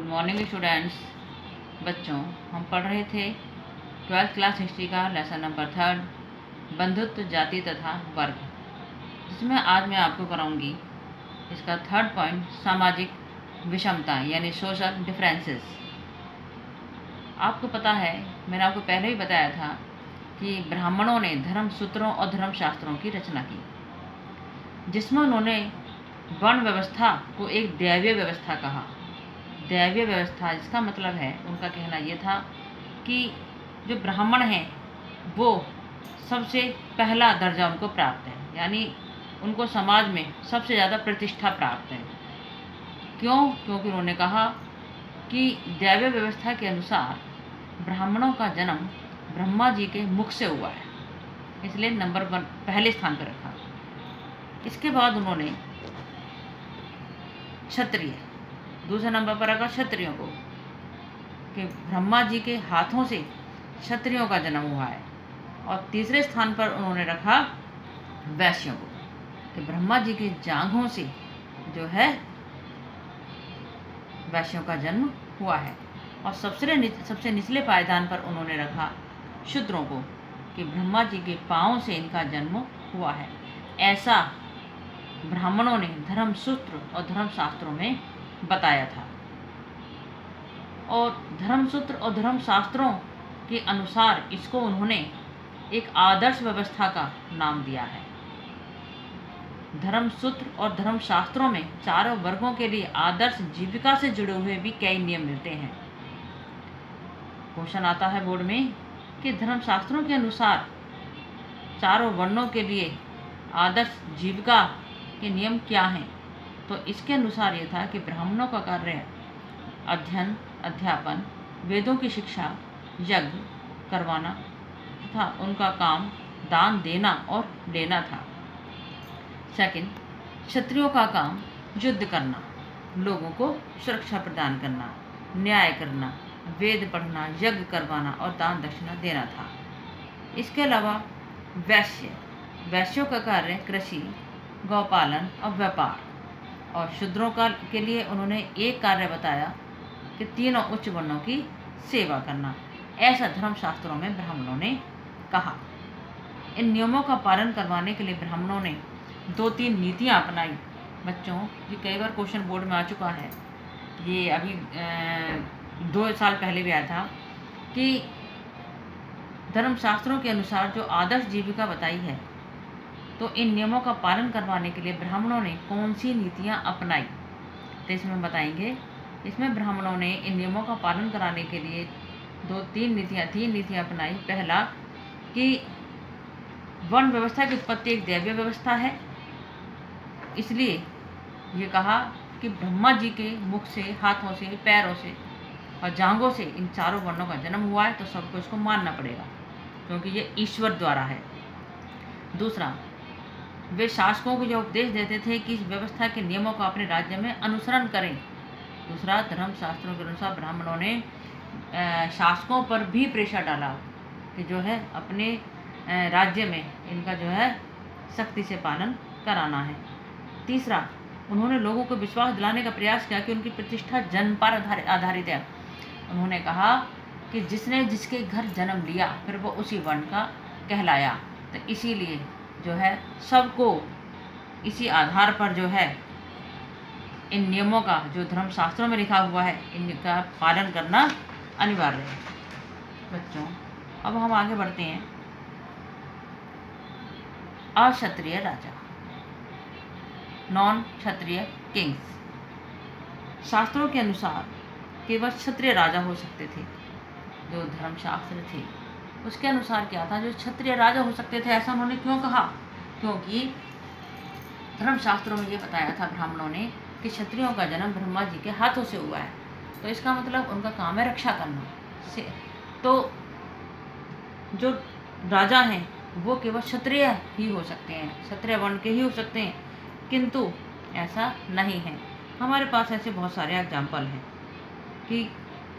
Good morning students. बच्चों, हम पढ़ रहे थे 12th क्लास हिस्ट्री का लेसन नंबर 3 बंधुत्व जाति तथा वर्ग, जिसमें आज मैं आपको कराऊंगी इसका 3rd पॉइंट सामाजिक विषमता यानी सोशल डिफरेंसेस। आपको पता है, मैंने आपको पहले ही बताया था कि ब्राह्मणों ने धर्म सूत्रों और धर्मशास्त्रों की रचना की, जिसमें उन्होंने वर्ण व्यवस्था को एक दैवीय व्यवस्था कहा। दैवीय व्यवस्था, इसका मतलब है, उनका कहना ये था कि जो ब्राह्मण हैं वो सबसे पहला दर्जा उनको प्राप्त है, यानी उनको समाज में सबसे ज़्यादा प्रतिष्ठा प्राप्त है। क्यों? क्योंकि उन्होंने कहा कि दैवीय व्यवस्था के अनुसार ब्राह्मणों का जन्म ब्रह्मा जी के मुख से हुआ है, इसलिए नंबर 1 पहले स्थान पर रखा। इसके बाद उन्होंने क्षत्रिय दूसरे नंबर पर रखा, क्षत्रियों को, कि ब्रह्मा जी के हाथों से क्षत्रियों का जन्म हुआ है। और तीसरे स्थान पर उन्होंने रखा वैश्यों को, कि ब्रह्मा जी के जांघों से जो है वैश्यों का जन्म हुआ है। और सबसे निचले पायदान पर उन्होंने रखा शूद्रों को, कि ब्रह्मा जी के पांवों से इनका जन्म हुआ है। ऐसा ब्राह्मणों ने धर्मसूत्र और धर्मशास्त्रों में बताया था। और धर्मसूत्र और धर्मशास्त्रों के अनुसार इसको उन्होंने एक आदर्श व्यवस्था का नाम दिया है। धर्मसूत्र और धर्मशास्त्रों में चारों वर्गों के लिए आदर्श जीविका से जुड़े हुए भी कई नियम मिलते हैं। क्वेश्चन आता है बोर्ड में कि धर्मशास्त्रों के अनुसार चारों वर्णों के लिए आदर्श जीविका के नियम क्या हैं? तो इसके अनुसार ये था कि ब्राह्मणों का कार्य अध्ययन, अध्यापन, वेदों की शिक्षा, यज्ञ करवाना तथा उनका काम दान देना और लेना था। सेकंड, क्षत्रियों का काम युद्ध करना, लोगों को सुरक्षा प्रदान करना, न्याय करना, वेद पढ़ना, यज्ञ करवाना और दान दक्षिणा देना था। इसके अलावा वैश्यों का कार्य कृषि, गौपालन और व्यापार। और शूद्रों के लिए उन्होंने एक कार्य बताया कि तीनों उच्च वर्णों की सेवा करना। ऐसा धर्मशास्त्रों में ब्राह्मणों ने कहा। इन नियमों का पालन करवाने के लिए ब्राह्मणों ने 2-3 नीतियाँ अपनाई। बच्चों, ये कई बार क्वेश्चन बोर्ड में आ चुका है, ये अभी 2 साल पहले भी आया था, कि धर्मशास्त्रों के अनुसार जो आदर्श जीविका बताई है, तो इन नियमों का पालन करवाने के लिए ब्राह्मणों ने कौन सी नीतियाँ अपनाई, तो इसमें बताएंगे। इसमें ब्राह्मणों ने इन नियमों का पालन कराने के लिए 3 नीतियाँ अपनाई। पहला, कि वर्ण व्यवस्था की उत्पत्ति एक दैवीय व्यवस्था है, इसलिए ये कहा कि ब्रह्मा जी के मुख से, हाथों से, पैरों से और जांघों से इन चारों वर्णों का जन्म हुआ है, तो सबको इसको मानना पड़ेगा, क्योंकि ये ईश्वर द्वारा है। दूसरा, वे शासकों को जो उपदेश देते थे कि इस व्यवस्था के नियमों का अपने राज्य में अनुसरण करें। दूसरा, धर्मशास्त्रों के अनुसार ब्राह्मणों ने शासकों पर भी प्रेशर डाला कि जो है अपने राज्य में इनका जो है सख्ती से पालन कराना है। तीसरा, उन्होंने लोगों को विश्वास दिलाने का प्रयास किया कि उनकी प्रतिष्ठा जन्म पर आधारित है। उन्होंने कहा कि जिसने जिसके घर जन्म लिया फिर वो उसी वर्ण का कहलाया, तो इसीलिए जो है सबको इसी आधार पर जो है इन नियमों का, जो धर्मशास्त्रों में लिखा हुआ है, इनका पालन करना अनिवार्य है। बच्चों, अब हम आगे बढ़ते हैं। अक्षत्रिय राजा, नॉन क्षत्रिय किंग्स। शास्त्रों के अनुसार केवल क्षत्रिय राजा हो सकते थे। जो धर्मशास्त्र थे उसके अनुसार क्या था, जो क्षत्रिय राजा हो सकते थे। ऐसा उन्होंने क्यों कहा? क्योंकि धर्मशास्त्रों में ये बताया था ब्राह्मणों ने कि क्षत्रियों का जन्म ब्रह्मा जी के हाथों से हुआ है, तो इसका मतलब उनका काम है रक्षा करना। तो जो राजा हैं वो केवल क्षत्रिय ही हो सकते हैं, क्षत्रिय वर्ण के ही हो सकते हैं, किंतु ऐसा नहीं है। हमारे पास ऐसे बहुत सारे एग्जाम्पल हैं कि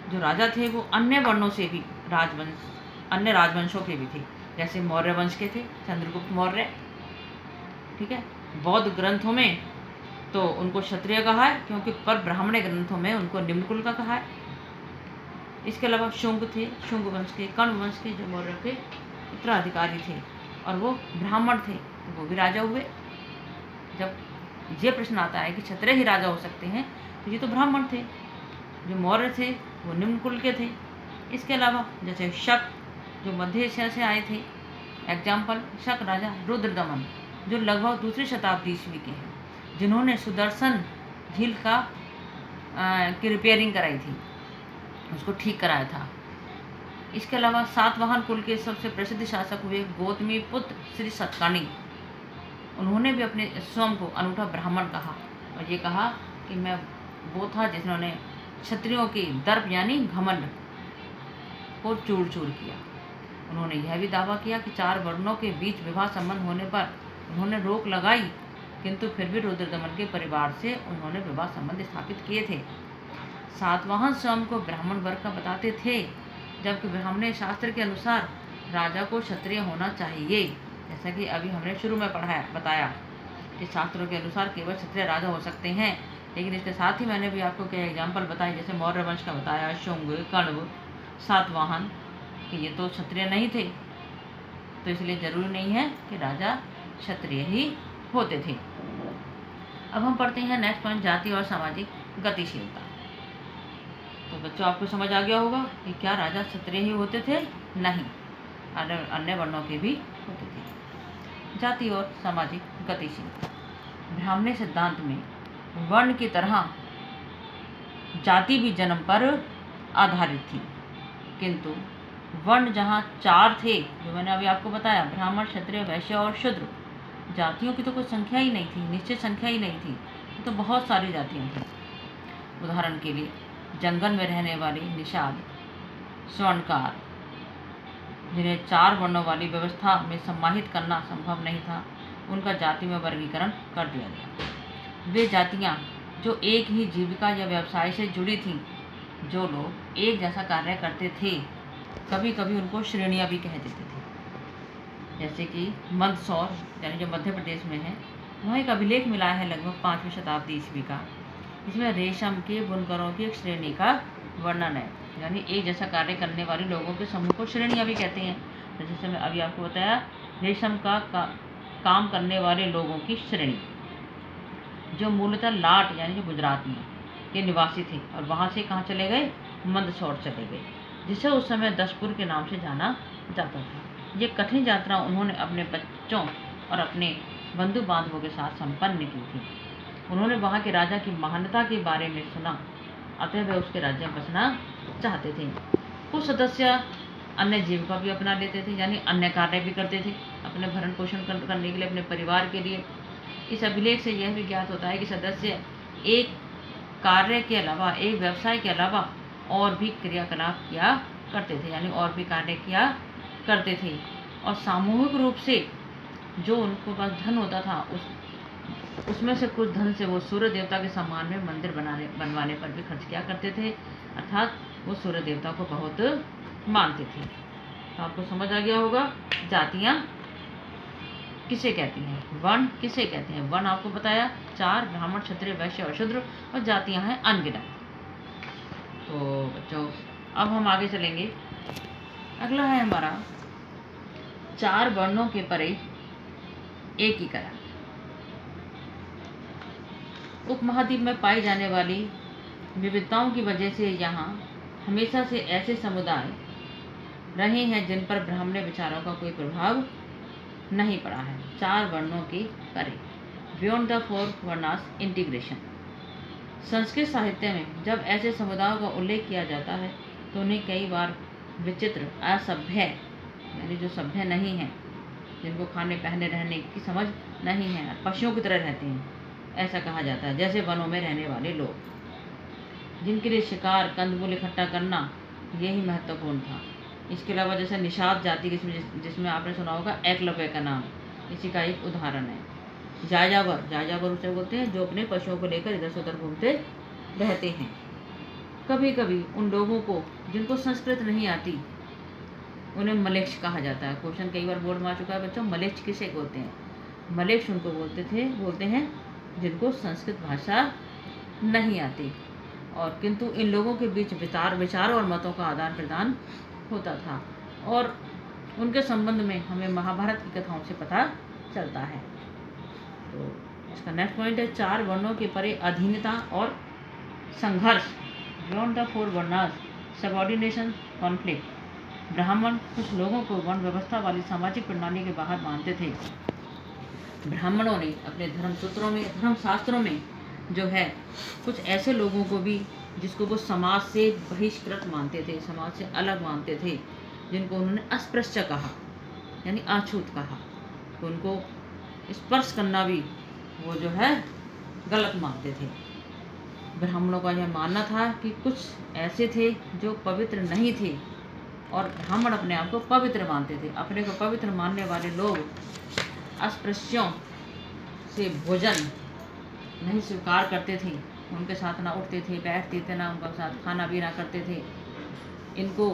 जो राजा थे वो अन्य वर्णों से भी अन्य राजवंशों के भी थे। जैसे मौर्य वंश के थे, चंद्रगुप्त मौर्य, ठीक है। बौद्ध ग्रंथों में तो उनको क्षत्रिय कहा है, क्योंकि पर ब्राह्मण ग्रंथों में उनको निम्न कुल का कहा है। इसके अलावा शुंग थे, शुंग वंश के, कर्ण वंश के, जो मौर्य के उत्तराधिकारी थे, और वो ब्राह्मण थे, तो वो भी राजा हुए। जब ये प्रश्न आता है कि क्षत्रिय ही राजा हो सकते हैं, तो ये तो ब्राह्मण थे। जो मौर्य थे वो निम्न कुल के थे। इसके अलावा जैसे शक, जो मध्य एशिया से आए थे, एग्जाम्पल शक राजा रुद्रदमन, जो लगभग दूसरी शताब्दी ईस्वी के हैं, जिन्होंने सुदर्शन झील का की रिपेयरिंग कराई थी, उसको ठीक कराया था। इसके अलावा सातवाहन कुल के सबसे प्रसिद्ध शासक हुए गौतमी पुत्र श्री सतकर्णी। उन्होंने भी अपने स्वयं को अनूठा ब्राह्मण कहा, और ये कहा कि मैं वो था जिन्होंने क्षत्रियों के दर्प यानी घमंड को चूर चूर किया। उन्होंने यह भी दावा किया कि 4 वर्णों के बीच विवाह संबंध होने पर उन्होंने रोक लगाई, किंतु फिर भी रुद्रदमन के परिवार से उन्होंने विवाह संबंध स्थापित किए थे। सातवाहन स्वयं को ब्राह्मण वर्ग का बताते थे, जबकि ब्राह्मण शास्त्र के अनुसार राजा को क्षत्रिय होना चाहिए। जैसा कि अभी हमने शुरू में बताया कि शास्त्रों के अनुसार केवल क्षत्रिय राजा हो सकते हैं, लेकिन इसके साथ ही मैंने भी आपको कई एग्जाम्पल बताए, जैसे मौर्य वंश का बताया, शुंग, कण्व, सातवाहन, कि ये तो क्षत्रिय नहीं थे, तो इसलिए जरूरी नहीं है कि राजा क्षत्रिय ही होते थे। अब हम पढ़ते हैं नेक्स्ट पॉइंट, जाति और सामाजिक गतिशीलता। तो बच्चों आपको समझ आ गया होगा कि क्या राजा क्षत्रिय ही होते थे? नहीं, अन्य वर्णों के भी होते थे। जाति और सामाजिक गतिशीलता। ब्राह्मणी सिद्धांत में वर्ण की तरह जाति भी जन्म पर आधारित थी, किंतु वर्ण जहाँ 4 थे, जो मैंने अभी आपको बताया, ब्राह्मण, क्षत्रिय, वैश्य और शूद्र, जातियों की तो कोई संख्या ही नहीं थी, निश्चित संख्या ही नहीं थी, तो बहुत सारी जातियाँ थी। उदाहरण के लिए जंगल में रहने वाले निषाद, स्वर्णकार, जिन्हें 4 वर्णों वाली व्यवस्था में समाहित करना संभव नहीं था, उनका जाति में वर्गीकरण कर दिया गया। वे जातियाँ जो एक ही जीविका या व्यवसाय से जुड़ी थीं, जो लोग एक जैसा कार्य करते थे, कभी कभी उनको श्रेणियाँ भी कह देते थे। जैसे कि मंदसौर, यानी जो मध्य प्रदेश में है, वहाँ एक अभिलेख मिला है लगभग 5वीं शताब्दी ईस्वी का, इसमें रेशम के बुनकरों की एक श्रेणी का वर्णन है, यानी एक जैसा कार्य करने वाले लोगों के समूह को श्रेणियाँ भी कहते हैं। जैसे मैं अभी आपको बताया, रेशम का काम करने वाले लोगों की श्रेणी, जो मूलतः लाट यानी जो गुजरात में के निवासी थे, और वहाँ से कहाँ चले गए? मंदसौर चले गए, जिसे उस समय दशपुर के नाम से जाना जाता था। ये कठिन यात्रा उन्होंने अपने बच्चों और अपने बंधु बांधवों के साथ संपन्न की थी। उन्होंने वहाँ के राजा की महानता के बारे में सुना, अतः वे उसके राज्य में बसना चाहते थे। कुछ सदस्य अन्य जीविका भी अपना लेते थे, यानी अन्य कार्य भी करते थे अपने भरण पोषण करने के लिए, अपने परिवार के लिए। इस अभिलेख से यह भी ज्ञात होता है कि सदस्य एक कार्य के अलावा, एक व्यवसाय के अलावा और भी क्रियाकलाप किया करते थे, यानी और भी कार्य किया करते थे, और सामूहिक रूप से जो उनको पास धन होता था, उसमें से कुछ धन से वो सूर्य देवता के सम्मान में मंदिर बनवाने पर भी खर्च किया करते थे, अर्थात वो सूर्य देवता को बहुत मानते थे। तो आपको समझ आ गया होगा जातियाँ किसे कहती हैं, वर्ण किसे कहते हैं। वर्ण आपको बताया 4, ब्राह्मण, क्षत्रिय, वैश्य और शूद्र, और जातियाँ हैं अनगिनत। तो बच्चों अब हम आगे चलेंगे। अगला है हमारा 4 वर्णों के परे एकीकरण। उपमहाद्वीप में पाई जाने वाली विविधताओं की वजह से यहाँ हमेशा से ऐसे समुदाय रहे हैं जिन पर ब्राह्मण विचारों का कोई प्रभाव नहीं पड़ा है। 4 वर्णों के परे, beyond the 4 varnas integration. Sanskrit साहित्य में जब ऐसे समुदायों का उल्लेख किया जाता है तो उन्हें कई बार विचित्र, असभ्य, यानी जो सभ्य नहीं है, जिनको खाने पहने रहने की समझ नहीं है, पशुओं की तरह रहते हैं, ऐसा कहा जाता है। जैसे वनों में रहने वाले लोग, जिनके लिए शिकार, कंदमूल इकट्ठा करना यही महत्वपूर्ण था। इसके अलावा जैसे निषाद जाति, जिसमें आपने सुना होगा एकलव्य का नाम, इसी का एक उदाहरण है। जायावर उसे बोलते हैं जो अपने पशुओं को लेकर इधर से उधर घूमते रहते हैं। कभी कभी उन लोगों को जिनको संस्कृत नहीं आती, उन्हें मलेच्छ कहा जाता है। क्वेश्चन कई बार बोर्ड में आ चुका है बच्चों, मलेच्छ किसे बोलते हैं? मलेच्छ उनको बोलते हैं जिनको संस्कृत भाषा नहीं आती, और किंतु इन लोगों के बीच विचारों और मतों का आदान प्रदान होता था, और उनके संबंध में हमें महाभारत की कथाओं से पता चलता है। तो इसका नेक्स्ट पॉइंट है 4 वर्णों के परे अधीनता और संघर्ष। Beyond the 4 varnas subordination conflict. ब्राह्मण कुछ लोगों को वर्ण व्यवस्था वाली सामाजिक प्रणाली के बाहर मानते थे। ब्राह्मणों ने अपने धर्मसूत्रों में, धर्मशास्त्रों में जो है कुछ ऐसे लोगों को भी जिसको वो समाज से बहिष्कृत मानते थे, समाज से अलग मानते थे, जिनको उन्होंने अस्पृश्य कहा, यानी अछूत कहा। तो उनको स्पर्श करना भी वो जो है गलत मानते थे। ब्राह्मणों का यह मानना था कि कुछ ऐसे थे जो पवित्र नहीं थे, और ब्राह्मण अपने आप को पवित्र मानते थे। अपने को पवित्र मानने वाले लोग अस्पृश्यों से भोजन नहीं स्वीकार करते थे, उनके साथ ना उठते थे, बैठते थे, ना उनके साथ खाना पीना करते थे। इनको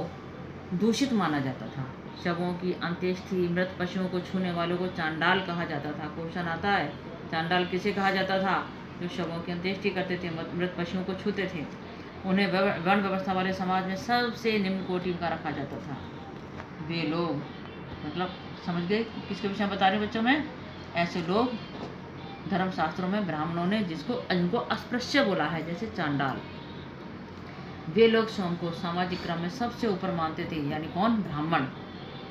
दूषित माना जाता था। शवों की अंत्येष्टि, मृत पशुओं को छूने वालों को चांडाल कहा जाता था। क्वेश्चन आता है, चांडाल किसे कहा जाता था? जो शवों की अंत्येष्टि करते थे, मृत पशुओं को छूते थे। उन्हें वर्ण व्यवस्था वाले समाज में सबसे निम्न कोटि का रखा जाता था। वे लोग, मतलब समझ गए किसके विषय में बता रहे बच्चों में? ऐसे लोग धर्मशास्त्रों में ब्राह्मणों ने जिनको अस्पृश्य बोला है, जैसे चांडाल, वे लोग स्वयं को सामाजिक क्रम में सबसे ऊपर मानते थे, यानी कौन? ब्राह्मण।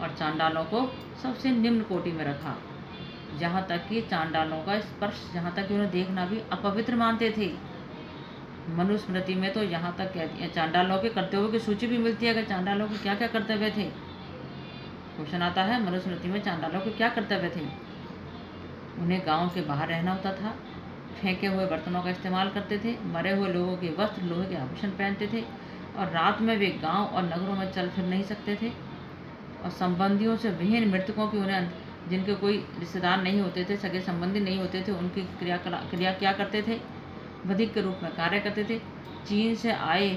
और चांडालों को सबसे निम्न कोटि में रखा। जहाँ तक कि चांडालों का स्पर्श, जहाँ तक कि उन्हें देखना भी अपवित्र मानते थे। मनुस्मृति में तो यहाँ तक चांडालों के कर्तव्यों की सूची भी मिलती है कि चांडालों के क्या क्या कर्तव्य थे। क्वेश्चन आता है, मनुस्मृति में चांडालों के क्या कर्तव्य थे? उन्हें गांव के बाहर रहना होता था, फेंके हुए बर्तनों का इस्तेमाल करते थे, मरे हुए लोगों के वस्त्र, लोहे के आभूषण पहनते थे, और रात में वे गांव और नगरों में चल फिर नहीं सकते थे। और संबंधियों से विहीन मृतकों की, उन्हें जिनके कोई रिश्तेदार नहीं होते थे, सगे संबंधी नहीं होते थे, उनकी क्रिया क्या करते थे? वधिक के रूप में कार्य करते थे। चीन से आए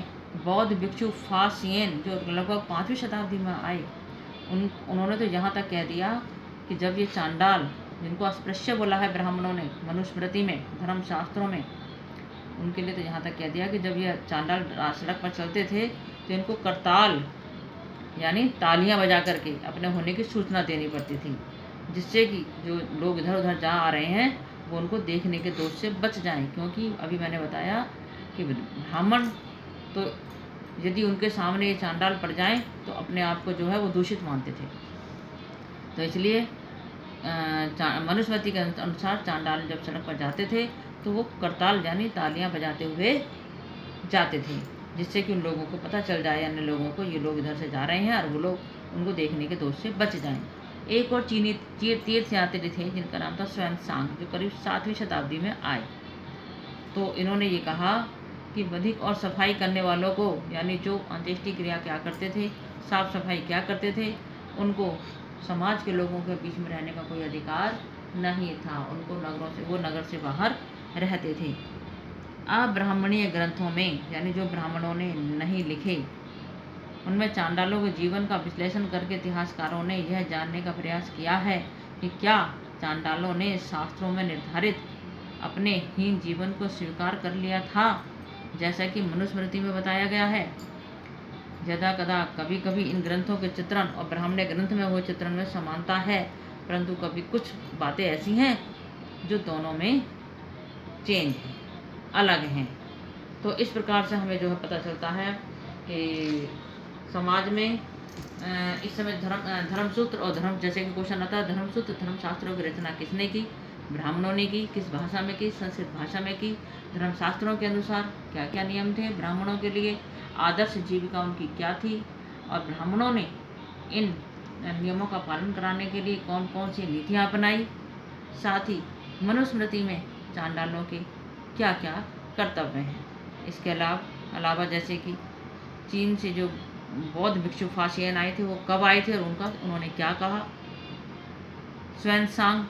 बौद्ध भिक्षु फासियन, जो लगभग 5वीं शताब्दी में आए, उन्होंने तो यहाँ तक कह दिया कि जब ये चांडाल, जिनको अस्पृश्य बोला है ब्राह्मणों ने मनुस्मृति में, धर्मशास्त्रों में, उनके लिए तो यहाँ तक कह दिया कि जब ये चांडाल सड़क पर चलते थे तो इनको करताल, यानी तालियां बजा करके अपने होने की सूचना देनी पड़ती थी, जिससे कि जो लोग इधर उधर जा आ रहे हैं वो उनको देखने के दोष से बच जाएं। क्योंकि अभी मैंने बताया कि ब्राह्मण तो यदि उनके सामने ये चांडाल पड़ जाएं तो अपने आप को जो है वो दूषित मानते थे। तो इसलिए मनुस्मृति के अनुसार चांडाल जब सड़क पर जाते थे तो वो करताल, यानी तालियां बजाते हुए जाते थे, जिससे कि उन लोगों को पता चल जाए, अन्य लोगों को, ये लोग इधर से जा रहे हैं, और वो लोग उनको देखने के दोष से बच जाएं। एक और चीनी तीर्थयात्री थे जिनका नाम था स्वान-सांग, जो करीब 7वीं शताब्दी में आए। तो इन्होंने ये कहा कि वधिक और सफाई करने वालों को, यानी जो अंत्येष्टि क्रिया क्या करते थे, साफ सफाई क्या करते थे, उनको समाज के लोगों के बीच में रहने का कोई अधिकार नहीं था। उनको वो नगर से बाहर रहते थे। अब्राह्मणीय ग्रंथों में, यानी जो ब्राह्मणों ने नहीं लिखे, उनमें चांडालों के जीवन का विश्लेषण करके इतिहासकारों ने यह जानने का प्रयास किया है कि क्या चांडालों ने शास्त्रों में निर्धारित अपने हीन जीवन को स्वीकार कर लिया था, जैसा कि मनुस्मृति में बताया गया है। यदा कदा कभी कभी इन ग्रंथों के चित्रण और ब्राह्मण ग्रंथ में हुए चित्रण में समानता है, परंतु कभी कुछ बातें ऐसी हैं जो दोनों में चेंज है, अलग हैं। तो इस प्रकार से हमें जो है पता चलता है कि समाज में इस समय धर्मसूत्र और धर्म, जैसे कि क्वेश्चन आता है, धर्मसूत्र धर्मशास्त्रों की रचना किसने की? ब्राह्मणों ने की। किस भाषा में की? संस्कृत भाषा में की। धर्मशास्त्रों के अनुसार क्या क्या नियम थे ब्राह्मणों के लिए? आदर्श जीविका उनकी क्या थी? और ब्राह्मणों ने इन नियमों का पालन कराने के लिए कौन कौन सी नीतियाँ अपनाई? साथ ही मनुस्मृति में चांडालों के क्या क्या कर्तव्य हैं? इसके अलावा जैसे कि चीन से जो बौद्ध भिक्षु फासियन आए थे वो कब आए थे और उन्होंने क्या कहा? स्वान-सांग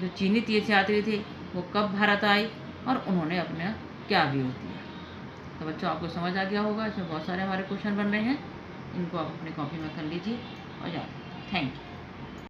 जो चीनी तीर्थयात्री थे वो कब भारत आए और उन्होंने अपना क्या व्यू दिया? तो बच्चों, आपको समझ आ गया होगा। इसमें बहुत सारे हमारे क्वेश्चन बन रहे हैं, इनको आप अपनी कॉपी में कर लीजिए और जाइए। Thank you.